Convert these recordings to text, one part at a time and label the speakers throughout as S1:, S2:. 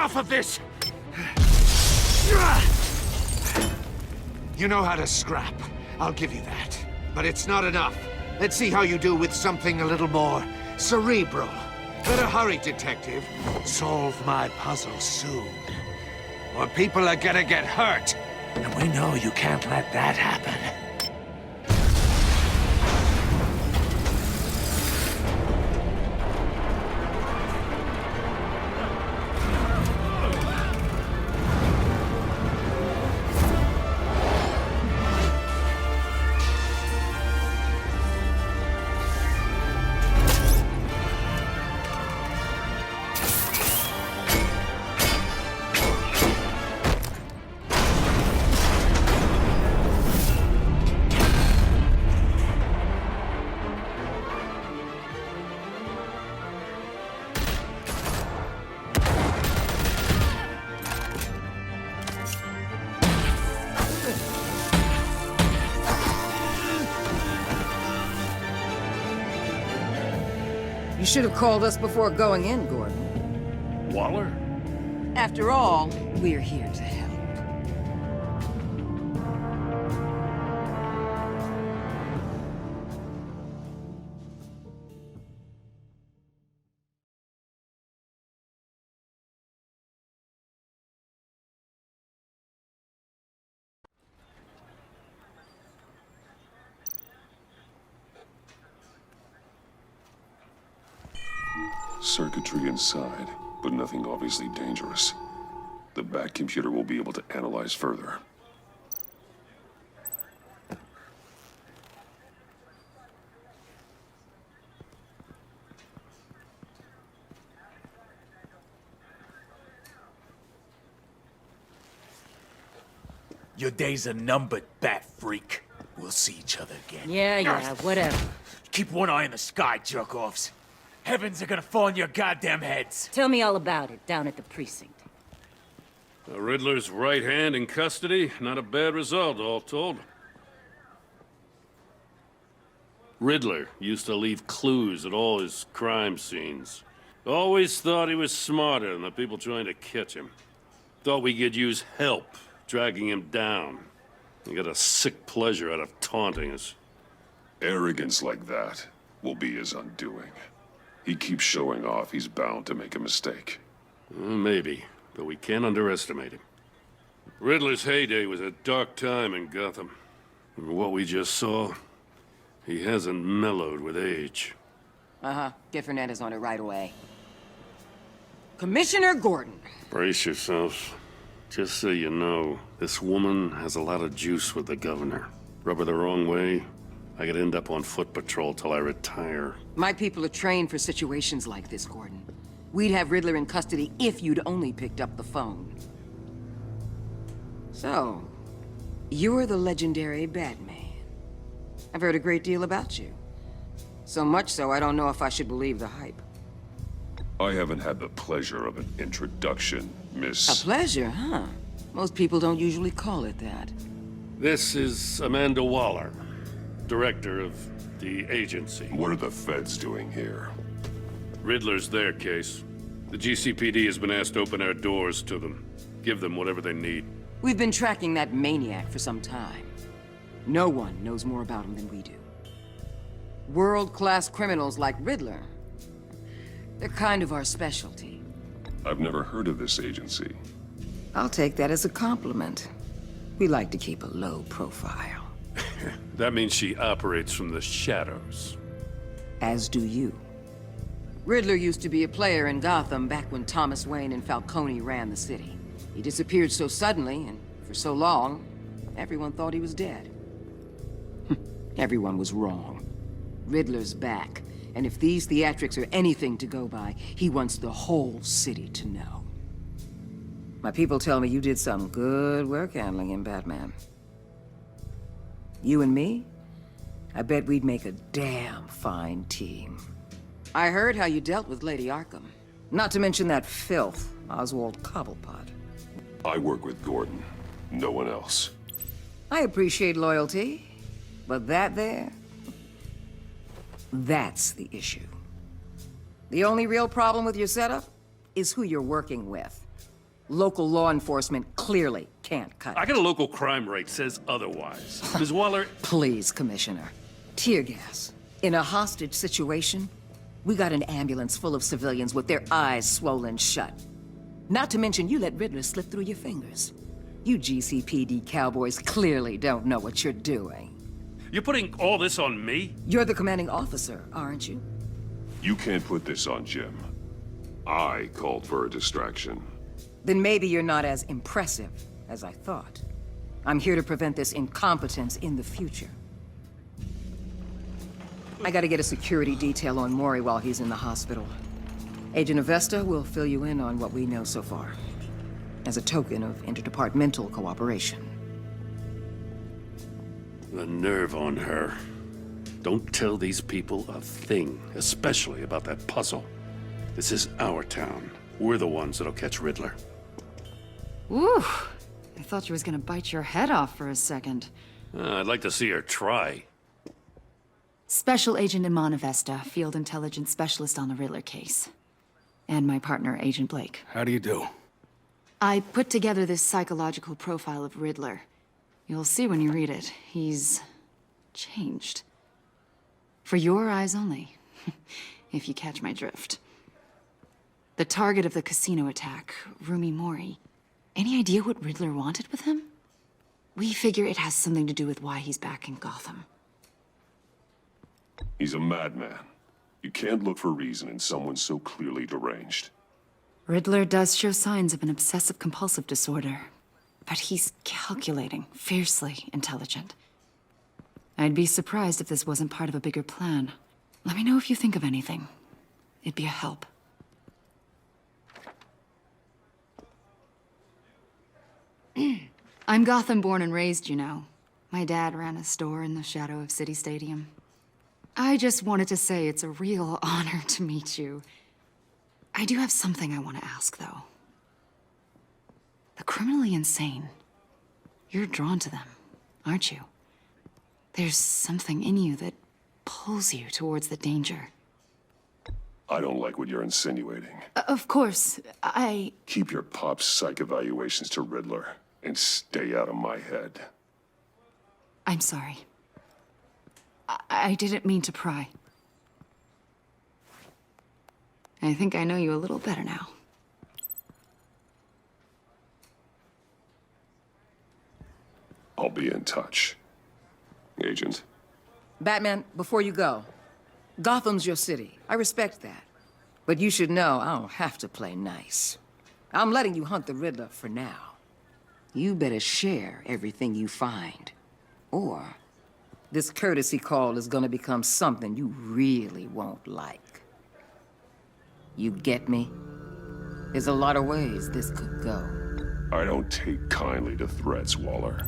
S1: enough of this! You know how to scrap. I'll give you that. But it's not enough. Let's see how you do with something a little more cerebral. Better hurry, detective. Solve my puzzle soon. Or people are gonna get hurt. And we know you can't let that happen.
S2: You should have called us before going in, Gordon.
S3: Waller?
S2: After all, we're here to help.
S4: Circuitry inside, but nothing obviously dangerous. The back computer will be able to analyze further.
S3: Your days are numbered, bat freak. We'll see each other again.
S2: Yeah, whatever.
S3: Keep one eye in the sky, jerk-offs. Heavens are gonna fall on your goddamn heads.
S2: Tell me all about it down at the precinct.
S5: The Riddler's right hand in custody. Not a bad result, all told. Riddler used to leave clues at all his crime scenes. Always thought he was smarter than the people trying to catch him. Thought we could use help dragging him down. He got a sick pleasure out of taunting us.
S4: Arrogance like that will be his undoing. He keeps showing off, he's bound to make a mistake.
S5: Maybe, but we can't underestimate him. Riddler's heyday was a dark time in Gotham. And what we just saw, he hasn't mellowed with age.
S2: Uh-huh. Get Fernandez on it right away. Commissioner Gordon.
S5: Brace yourselves. Just so you know, this woman has a lot of juice with the governor. Rub her the wrong way, I could end up on foot patrol till I retire.
S2: My people are trained for situations like this, Gordon. We'd have Riddler in custody if you'd only picked up the phone. So, you're the legendary Batman. I've heard a great deal about you. So much so, I don't know if I should believe the hype.
S4: I haven't had the pleasure of an introduction, Miss...
S2: A pleasure, huh? Most people don't usually call it that.
S5: This is Amanda Waller, director of the agency.
S4: What are the feds doing here?
S5: Riddler's their case. The GCPD has been asked to open our doors to them. Give them whatever they need.
S2: We've been tracking that maniac for some time. No one knows more about him than we do. World-class criminals like Riddler. They're kind of our specialty.
S4: I've never heard of this agency.
S2: I'll take that as a compliment. We like to keep a low profile.
S5: That means she operates from the shadows.
S2: As do you. Riddler used to be a player in Gotham back when Thomas Wayne and Falcone ran the city. He disappeared so suddenly, and for so long, everyone thought he was dead. Everyone was wrong. Riddler's back, and if these theatrics are anything to go by, he wants the whole city to know. My people tell me you did some good work handling him, Batman. You and me? I bet we'd make a damn fine team. I heard how you dealt with Lady Arkham. Not to mention that filth, Oswald Cobblepot.
S4: I work with Gordon, no one else.
S2: I appreciate loyalty, but that there, that's the issue. The only real problem with your setup is who you're working with. Local law enforcement clearly can't cut
S5: I
S2: it.
S5: got a local crime rate says otherwise. Ms. Waller,
S2: Please, Commissioner. Tear gas. In a hostage situation, we got an ambulance full of civilians with their eyes swollen shut. Not to mention you let Riddler slip through your fingers. You GCPD cowboys clearly don't know what you're doing.
S5: you're putting all this on me?
S2: You're the commanding officer, aren't you?
S4: You can't put this on Jim. I called for a distraction.
S2: Then maybe you're not as impressive as I thought. I'm here to prevent this incompetence in the future. I gotta get a security detail on Maury while he's in the hospital. Agent Avesta will fill you in on what we know so far, as a token of interdepartmental cooperation.
S5: The nerve on her. Don't tell these people a thing, especially about that puzzle. This is our town. We're the ones that'll catch Riddler.
S6: Ooh, I thought she was gonna bite your head off for a second.
S5: I'd like to see her try.
S6: Special Agent Iman Avesta, Field Intelligence Specialist on the Riddler case. And my partner, Agent Blake.
S3: How do you do?
S6: I put together this psychological profile of Riddler. You'll see when you read it. He's changed. For your eyes only, if you catch my drift. The target of the casino attack, Rumi Mori. Any idea what Riddler wanted with him? We figure it has something to do with why he's back in Gotham.
S4: He's a madman. You can't look for reason in someone so clearly deranged.
S6: Riddler does show signs of an obsessive-compulsive disorder, but he's calculating, fiercely intelligent. I'd be surprised if this wasn't part of a bigger plan. Let me know if you think of anything. It'd be a help. I'm Gotham born and raised, you know. My dad ran a store in the shadow of City Stadium. I just wanted to say it's a real honor to meet you. I do have something I want to ask, though. The criminally insane. You're drawn to them, aren't you? There's something in you that pulls you towards the danger.
S4: I don't like what you're insinuating.
S6: Of course,
S4: Keep your pop psych evaluations to Riddler and stay out of my head.
S6: I'm sorry. I didn't mean to pry. I think I know you a little better now.
S4: I'll be in touch. Agent.
S2: Batman, before you go, Gotham's your city. I respect that. But you should know I don't have to play nice. I'm letting you hunt the Riddler for now. You better share everything you find. Or this courtesy call is gonna become something you really won't like. You get me? There's a lot of ways this could go.
S4: I don't take kindly to threats, Waller.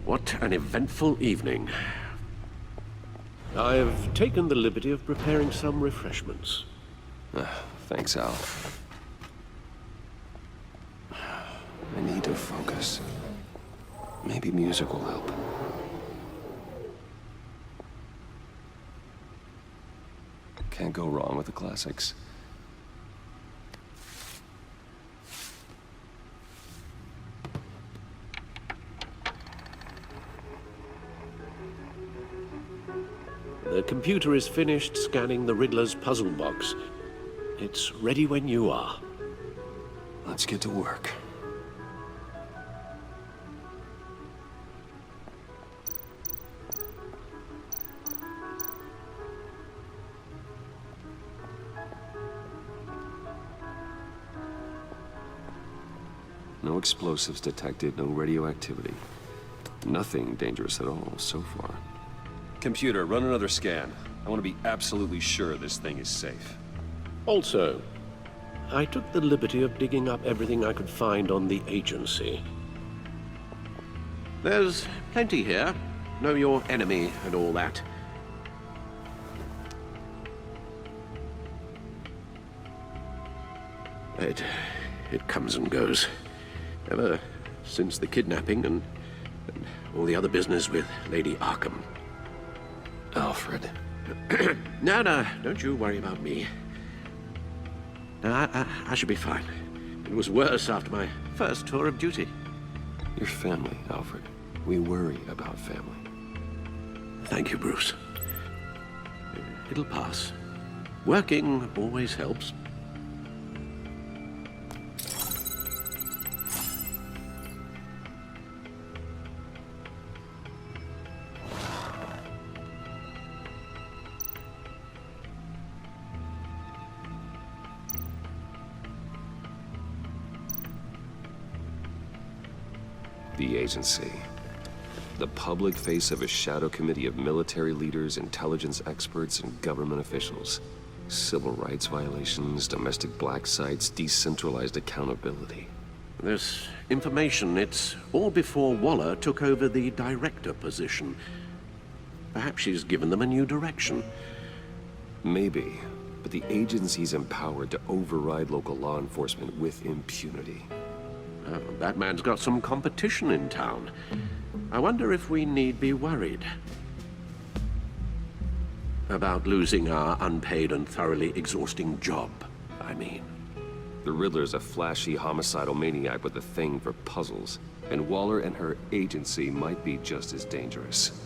S7: What an eventful evening. I've taken the liberty of preparing some refreshments.
S8: Thanks, Al. I need to focus. Maybe music will help. Can't go wrong with the classics.
S7: The computer is finished scanning the Riddler's puzzle box. It's ready when you are.
S8: Let's get to work. No explosives detected, no radioactivity. Nothing dangerous at all so far. Computer, run another scan.
S4: I want to be absolutely sure this thing is safe.
S7: Also, I took the liberty of digging up everything I could find on the agency. There's plenty here. Know your enemy and all that. It comes and goes. Ever since the kidnapping and all the other business with Lady Arkham.
S8: Alfred.
S7: No, don't you worry about me. No, I should be fine. It was worse after my first tour of duty.
S8: Your family, Alfred. We worry about family.
S7: Thank you, Bruce. It'll pass. Working always helps.
S8: The agency. The public face of a shadow committee of military leaders, intelligence experts, and government officials. Civil rights violations, domestic black sites, decentralized accountability.
S7: This information, it's all before Waller took over the director position. Perhaps she's given them a new direction.
S8: Maybe, but the agency's empowered to override local law enforcement with impunity.
S7: That man's got some competition in town. I wonder if we need be worried about losing our unpaid and thoroughly exhausting job, I mean.
S8: The Riddler's a flashy homicidal maniac with a thing for puzzles, and Waller and her agency might be just as dangerous.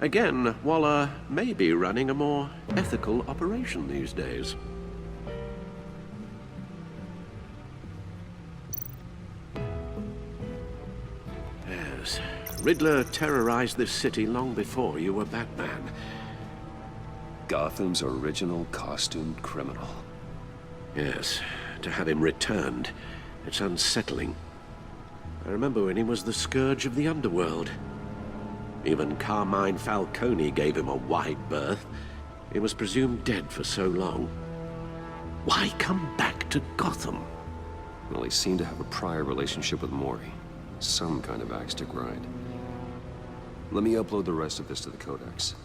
S7: Again, Waller may be running a more ethical operation these days. Yes, Riddler terrorized this city long before you were Batman.
S8: Gotham's original costumed criminal.
S7: Yes, to have him returned, it's unsettling. I remember when he was the scourge of the underworld. Even Carmine Falcone gave him a wide berth. He was presumed dead for so long. Why come back to Gotham?
S8: Well, he seemed to have a prior relationship with Mori. Some kind of axe to grind. Let me upload the rest of this to the Codex.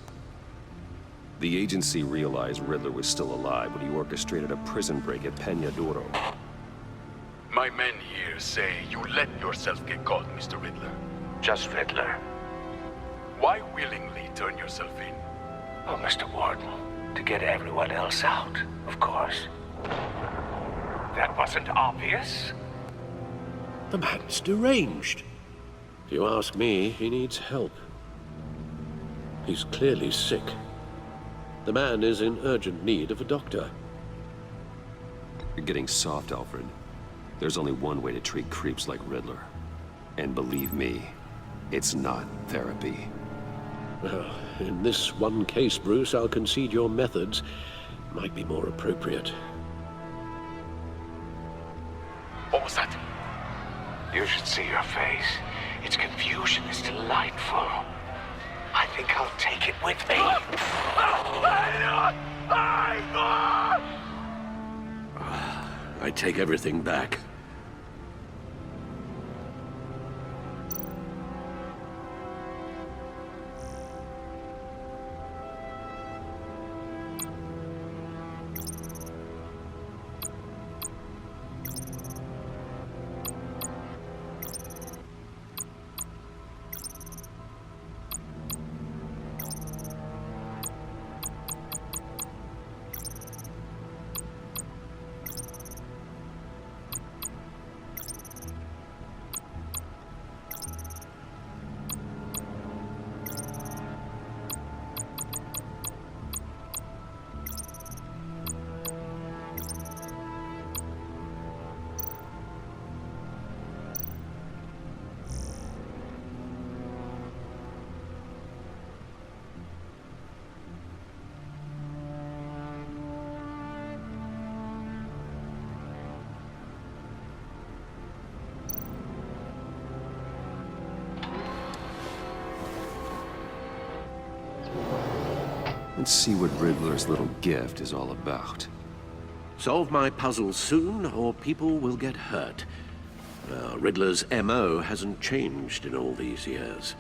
S8: The agency realized Riddler was still alive when he orchestrated a prison break at Peñadoro.
S3: My men here say you let yourself get caught, Mr. Riddler.
S9: Just Riddler.
S3: Why willingly turn yourself in?
S9: Oh, Mr. Warden, to get everyone else out, of course. That wasn't obvious.
S7: The man's deranged. If you ask me, he needs help. He's clearly sick. The man is in urgent need of a doctor.
S8: You're getting soft, Alfred. There's only one way to treat creeps like Riddler. And believe me, it's not therapy.
S7: Well, in this one case, Bruce, I'll concede your methods might be more appropriate.
S3: What was that?
S9: You should see your face. Its confusion is delightful. I think I'll take it with me.
S7: I take everything back.
S8: Let's see what Riddler's little gift is all about.
S7: Solve my puzzle soon, or people will get hurt. Riddler's MO hasn't changed in all these years.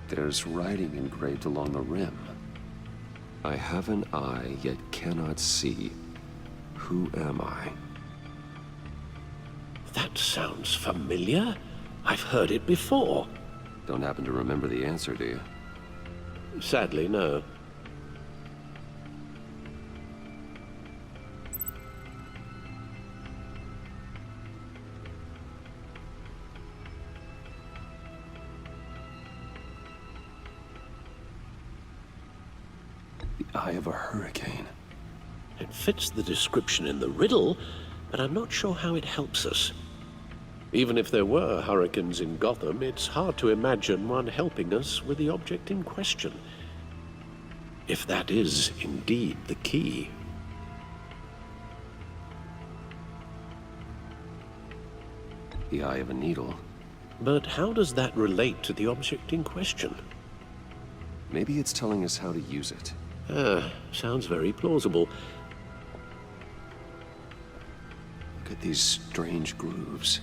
S8: There's writing engraved along the rim. I have an eye, yet cannot see. Who am I?
S7: That sounds familiar. I've heard it before.
S8: Don't happen to remember the answer, do you?
S7: Sadly, no.
S8: Eye of a hurricane.
S7: It fits the description in the riddle, but I'm not sure how it helps us. Even if there were hurricanes in Gotham, it's hard to imagine one helping us with the object in question. If that is indeed the key.
S8: The eye of a needle.
S7: But how does that relate to the object in question?
S8: Maybe it's telling us how to use it.
S7: Sounds very plausible.
S8: Look at these strange grooves.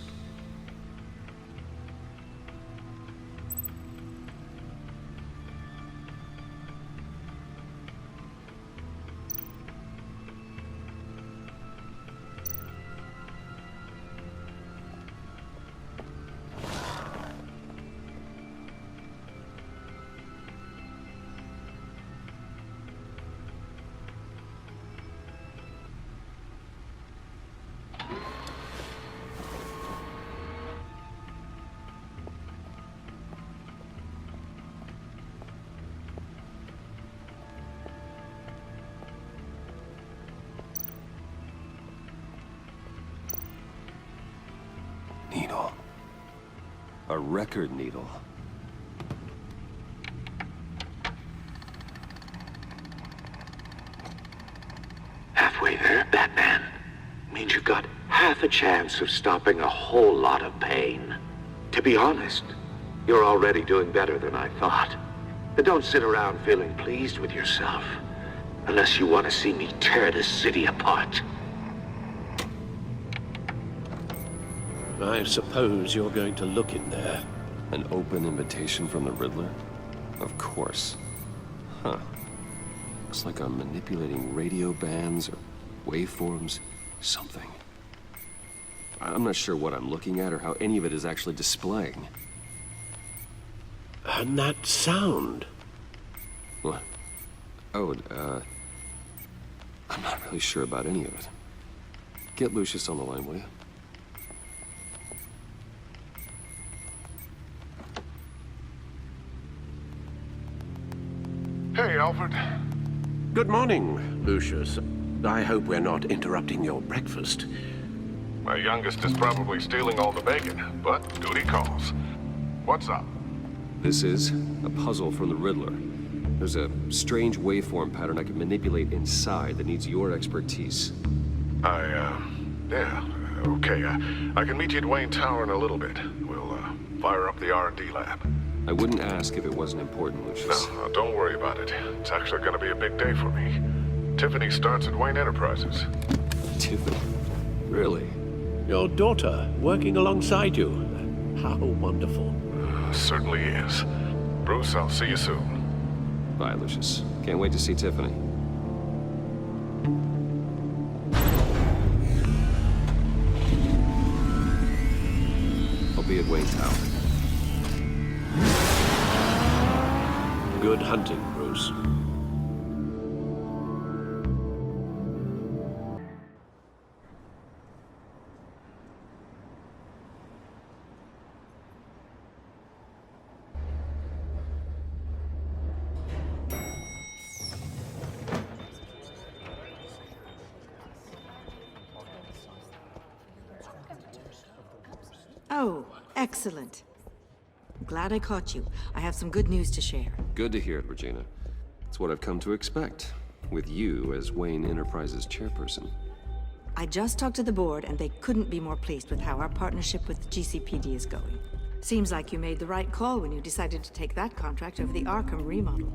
S8: Needle. A record needle.
S9: Halfway there, Batman. Means you've got half a chance of stopping a whole lot of pain. To be honest, you're already doing better than I thought. But don't sit around feeling pleased with yourself. Unless you want to see me tear this city apart.
S7: I suppose you're going to look in there.
S8: An open invitation from the Riddler? Of course. Huh. Looks like I'm manipulating radio bands or waveforms. Something. I'm not sure what I'm looking at or how any of it is actually displaying.
S7: And that sound.
S8: What? Oh, I'm not really sure about any of it. Get Lucius on the line, will you?
S4: Hey, Alfred.
S7: Good morning, Lucius. I hope we're not interrupting your breakfast.
S4: My youngest is probably stealing all the bacon, but duty calls. What's up?
S8: This is a puzzle from the Riddler. There's a strange waveform pattern I can manipulate inside that needs your expertise.
S4: Yeah, okay. I can meet you at Wayne Tower in a little bit. We'll, fire up the R&D lab.
S8: I wouldn't ask if it wasn't important, Lucius.
S4: No, don't worry about it. It's actually gonna be a big day for me. Tiffany starts at Wayne Enterprises.
S8: Tiffany? Really?
S7: Your daughter working alongside you. How wonderful.
S4: Certainly is. Bruce, I'll see you soon.
S8: Bye, Lucius. Can't wait to see Tiffany. I'll be at Wayne Tower.
S7: Good hunting, Bruce.
S10: Oh, excellent. Glad I caught you. I have some good news to share.
S8: Good to hear it, Regina. It's what I've come to expect, with you as Wayne Enterprises chairperson.
S10: I just talked to the board, and they couldn't be more pleased with how our partnership with GCPD is going. Seems like you made the right call when you decided to take that contract over the Arkham remodel.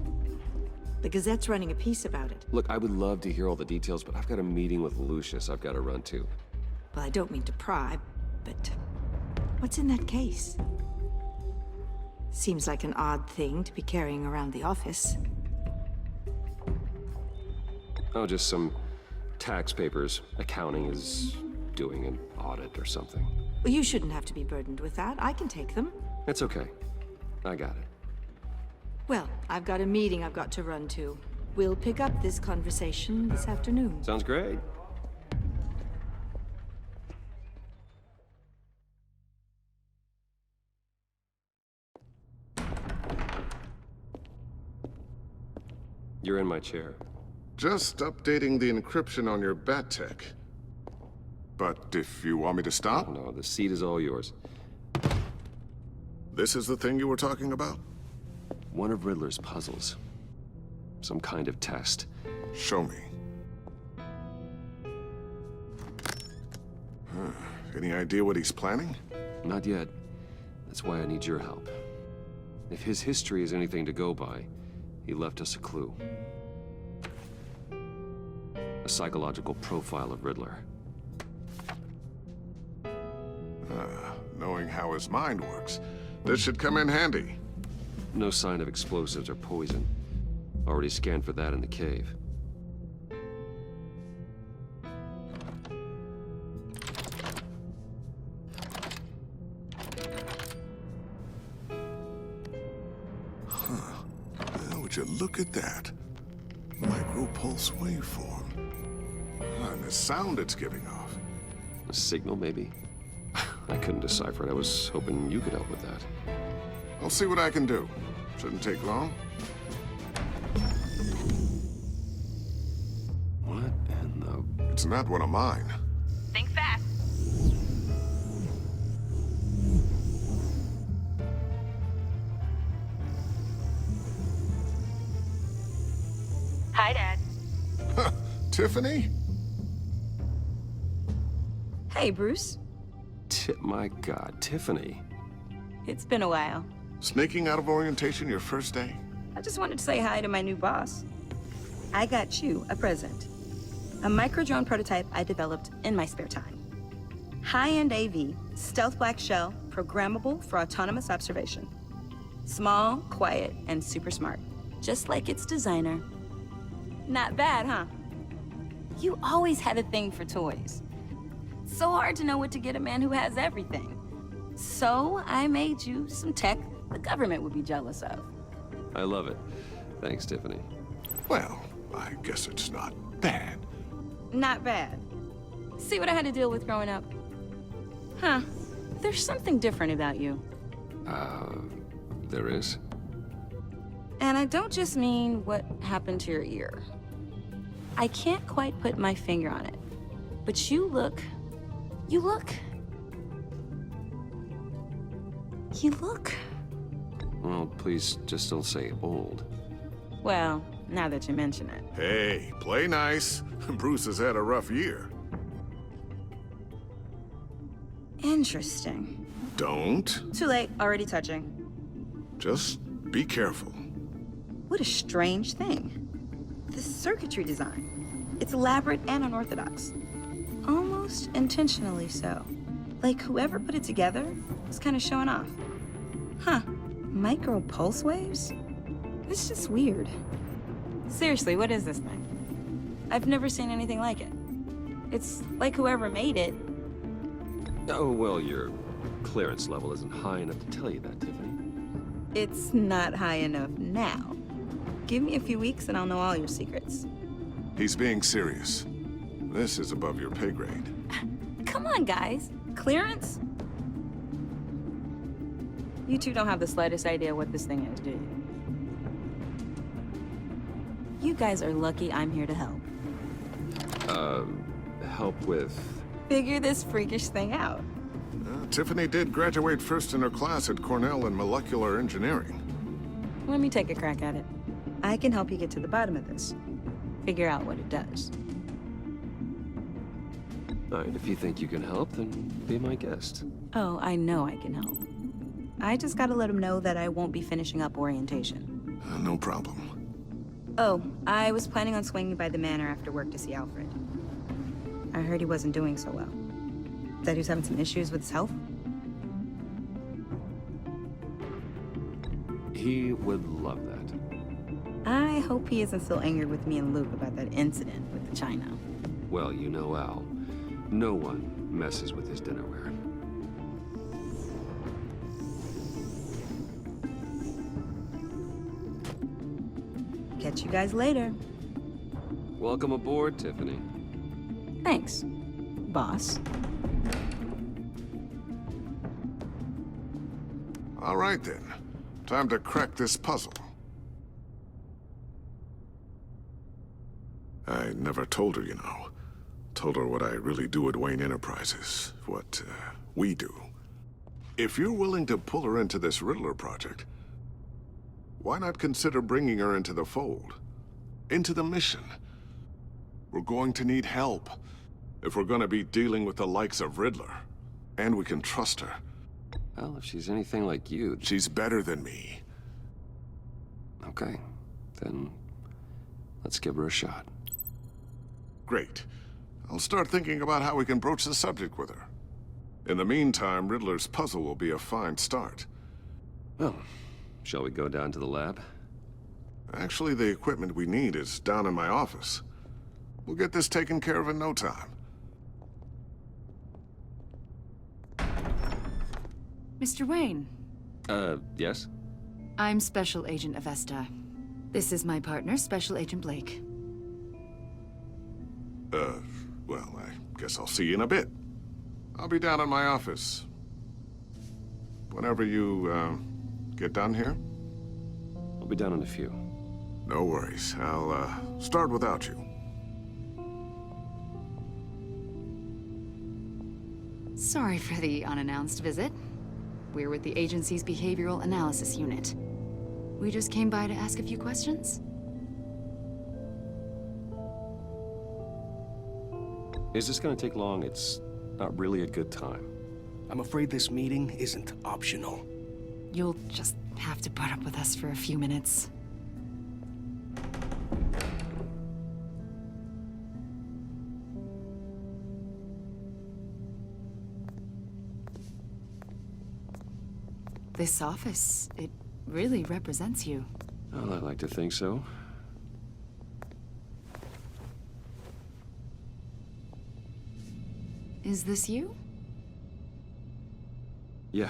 S10: The Gazette's running a piece about it.
S8: Look, I would love to hear all the details, but I've got a meeting with Lucius I've got to run to.
S10: Well, I don't mean to pry, but what's in that case? Seems like an odd thing to be carrying around the office.
S8: Oh, just some tax papers. Accounting is doing an audit or something.
S10: Well, you shouldn't have to be burdened with that. I can take them.
S8: It's okay. I got it.
S10: Well, I've got a meeting I've got to run to. We'll pick up this conversation this afternoon.
S8: Sounds great. You're in my chair.
S11: Just updating the encryption on your bat tech. But if you want me to stop?
S8: No, the seat is all yours.
S11: This is the thing you were talking about?
S8: One of Riddler's puzzles. Some kind of test.
S11: Show me. Any idea what he's planning?
S8: Not yet. That's why I need your help. If his history is anything to go by, he left us a clue. A psychological profile of Riddler.
S11: Knowing how his mind works, this should come in handy.
S8: No sign of explosives or poison. Already scanned for that in the cave.
S11: Would you look at that? Micro-pulse waveform. And the sound it's giving off.
S8: A signal, maybe? I couldn't decipher it. I was hoping you could help with that.
S11: I'll see what I can do. Shouldn't take long.
S8: What in the...
S11: It's not one of mine.
S12: Think fast. Hi, Dad.
S11: Tiffany?
S12: Hey, Bruce.
S8: My God, Tiffany.
S12: It's been a while.
S11: Sneaking out of orientation your first day?
S12: I just wanted to say hi to my new boss. I got you a present. A micro-drone prototype I developed in my spare time. High-end AV, stealth black shell, programmable for autonomous observation. Small, quiet, and super smart. Just like its designer. Not bad, huh? You always had a thing for toys. So hard to know what to get a man who has everything. So I made you some tech the government would be jealous of.
S8: I love it. Thanks, Tiffany.
S11: Well, I guess it's not bad.
S12: Not bad. See what I had to deal with growing up? Huh. There's something different about you.
S8: There is?
S12: And I don't just mean what happened to your ear. I can't quite put my finger on it. But you look...
S8: Well, please just don't say old.
S12: Well, now that you mention it.
S11: Hey, play nice. Bruce has had a rough year.
S12: Interesting.
S11: Don't.
S12: Too late, already touching.
S11: Just be careful.
S12: What a strange thing. The circuitry design. It's elaborate and unorthodox. Almost intentionally so. Like whoever put it together was kind of showing off. Huh. Micro pulse waves? It's just weird. Seriously, what is this thing? I've never seen anything like it. It's like whoever made it.
S8: Oh, well, your clearance level isn't high enough to tell you that, Tiffany.
S12: It's not high enough now. Give me a few weeks and I'll know all your secrets.
S11: He's being serious. This is above your pay grade.
S12: Come on, guys. Clearance? You two don't have the slightest idea what this thing is, do you? You guys are lucky I'm here to help.
S8: Help with...
S12: Figure this freakish thing out.
S11: Tiffany did graduate first in her class at Cornell in molecular engineering.
S12: Let me take a crack at it. I can help you get to the bottom of this. Figure out what it does.
S8: Alright, if you think you can help, then be my guest.
S12: Oh, I know I can help. I just gotta let him know that I won't be finishing up orientation.
S11: No problem.
S12: Oh, I was planning on swinging by the manor after work to see Alfred. I heard he wasn't doing so well. Said he was having some issues with his health.
S8: He would love that.
S12: I hope he isn't still angry with me and Luke about that incident with the china.
S8: Well, you know Al. No one messes with his dinnerware.
S12: Catch you guys later.
S8: Welcome aboard, Tiffany.
S12: Thanks, boss.
S11: All right then. Time to crack this puzzle. I never told her, you know. Told her what I really do at Wayne Enterprises. What, we do. If you're willing to pull her into this Riddler project, why not consider bringing her into the fold? Into the mission? We're going to need help if we're going to be dealing with the likes of Riddler. And we can trust her.
S8: Well, if she's anything like you...
S11: She's better than me.
S8: Okay, then let's give her a shot.
S11: Great. I'll start thinking about how we can broach the subject with her. In the meantime, Riddler's puzzle will be a fine start.
S8: Well, shall we go down to the lab?
S11: Actually, the equipment we need is down in my office. We'll get this taken care of in no time.
S6: Mr. Wayne.
S8: Yes?
S6: I'm Special Agent Avesta. This is my partner, Special Agent Blake.
S11: Well, I guess I'll see you in a bit. I'll be down in my office. Whenever you, get done here?
S8: I'll be down in a few.
S11: No worries. I'll, start without you.
S6: Sorry for the unannounced visit. We're with the agency's behavioral analysis unit. We just came by to ask a few questions.
S8: Is this gonna take long? It's not really a good time.
S13: I'm afraid this meeting isn't optional.
S6: You'll just have to put up with us for a few minutes. This office, it really represents you.
S8: Well, I like to think so.
S6: Is this you?
S8: Yeah.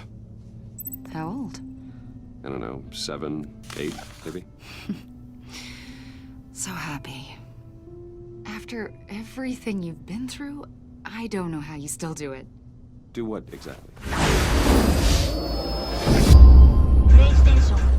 S6: How old?
S8: I don't know, 7, 8, maybe?
S6: So happy. After everything you've been through, I don't know how you still do it.
S8: Do what exactly?
S14: PlayStation